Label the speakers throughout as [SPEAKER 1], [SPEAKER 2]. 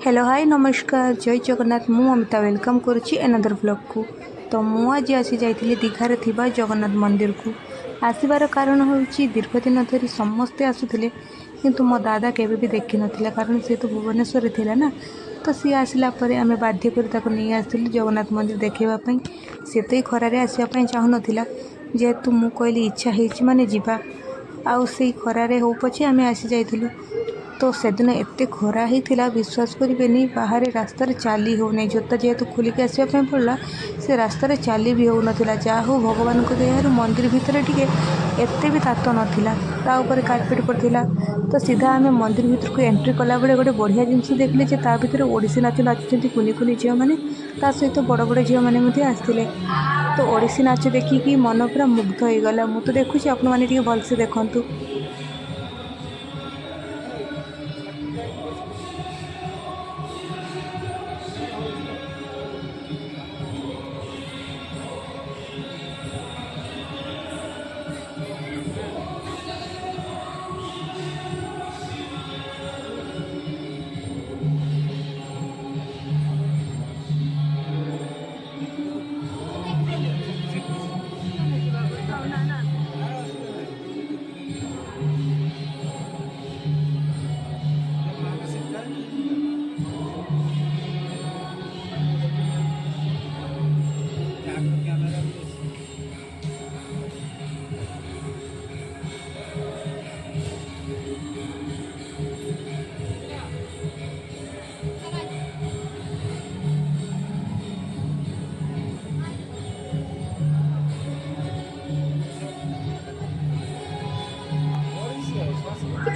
[SPEAKER 1] Hello hi नमस्कार जय जगन्नाथ मु अमिता वेलकम करुच्ची एनादर ब्लॉग को। तो मु आज आसी जाइली दीघारे थिबा जगन्नाथ मंदिर को। आसबार कारण होउची दीर्घ दिन धरी समस्ते आसुथिले किंतु मो दादा केबे भी देखि नथिला कारण से तो भुवनेश्वर थिला ना। तो सी आसला परे आमे बाध्य करी ताको नै आसिलु जगन्नाथ मंदिर देखैबा पई। से तो खरारे आसिया पई चाहु नथिला जेहेतु मु कहली इच्छा हेछि माने जिबा आउ से खरारे हो पछे आमे आसी जाइथिलु। तो सेदिन एते खरा होता विश्वास करेनि बाहर रास्तार चली हो नहीं जोता जेहेतु खोलिक आसवाई पड़ा से रास्तार चली भी हो नाला जहाँ हो भगवान को दयार मंदिर भितर टे एते भी तात नाला ताऊपर कार्पेट पड़ता। तो सीधा आम मंदिर भीतर को एंट्री कला बेले गोटे बढ़िया जिनस देखले ता भीतर ओडिसी नाच नाचुं कुनि कुनि झील मैंने सहित बड़ बड़ झील मैंने आसते। तो ओडिसी नाच देखिकी मन पूरा मुग्ध हो गला। मु तो देखुची आपण मैंने भलसे देखु।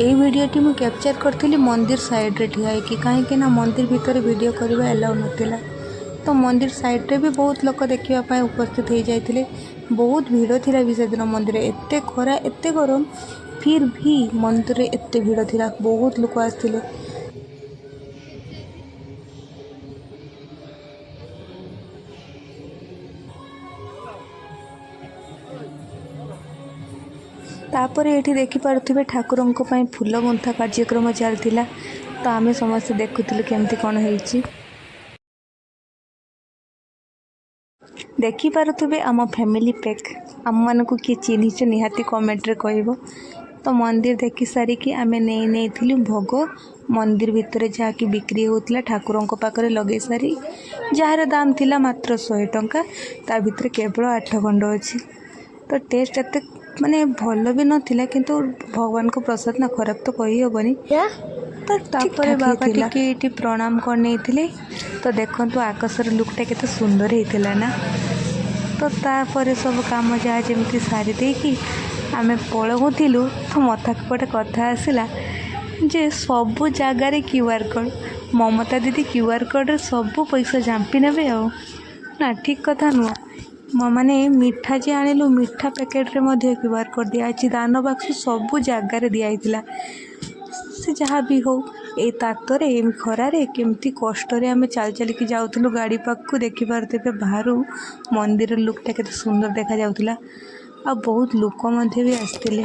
[SPEAKER 1] यही वीडियोटी मु कैप्चर करी मंदिर साइड रे ठिया कि कहीं ना मंदिर भीतर वीडियो करवा एलाउ नाला। तो मंदिर साइड रे भी बहुत लोग देखापी उपस्थित हो जाते। बहुत भीड़ थिला भी सेदिन मंदिर एते खरा एते गरम फिर भी मंदिर एते भीड़ थिला बहुत लोग आसते। तापर ये देखिपे ठाकुर फूल गुंथा कार्यक्रम चलता। तो आम समस्त देखुलु केमती कौन होइछि। देखिपे आम फैमिली पैक आम मान को किए चिन्हिच निहाती कमेंट रे कहब। तो मंदिर देखि सारिकी आम नहीं भोग मंदिर भितर जहाँ कि बिक्री होता ठाकुरों पाखे लगे सारी जार दाम थिला मात्र 100 टंका ता भितर केवल 8 खंड अच्छी। तो टेस्ट एत माने भल भी नथिला किंतु भगवान को प्रसाद ना खराब तो कही हेबनी। तो तापर बाबा टिके प्रणाम करने। तो देखंतु आकाशर लुकटा केते सुंदर होता ना। तो तापर सब काम जहाँ जमी सारी देकी आमे पलगुलु। तो मथाक पटे कथा आसला जे सबु जगार क्यूआर कोड ममता दीदी क्यूआर कोड सब पैसा झांपी ने ना ठीक कथा नुह। माने मिठा जे आणिलु मिठा पैकेट रे मध्य क्यूआर कोड दिया दान बाक्स सबु जगार दिया से जहाँ भी हो ए तातरे ए खरारे केमती कष्ट आम चल चलिकी जाऊँ गाड़ी पाक देखी पारे बाहर मंदिर लुकटा केते सुंदर देखा जाउतिला। आ बहुत लोक भी आसते।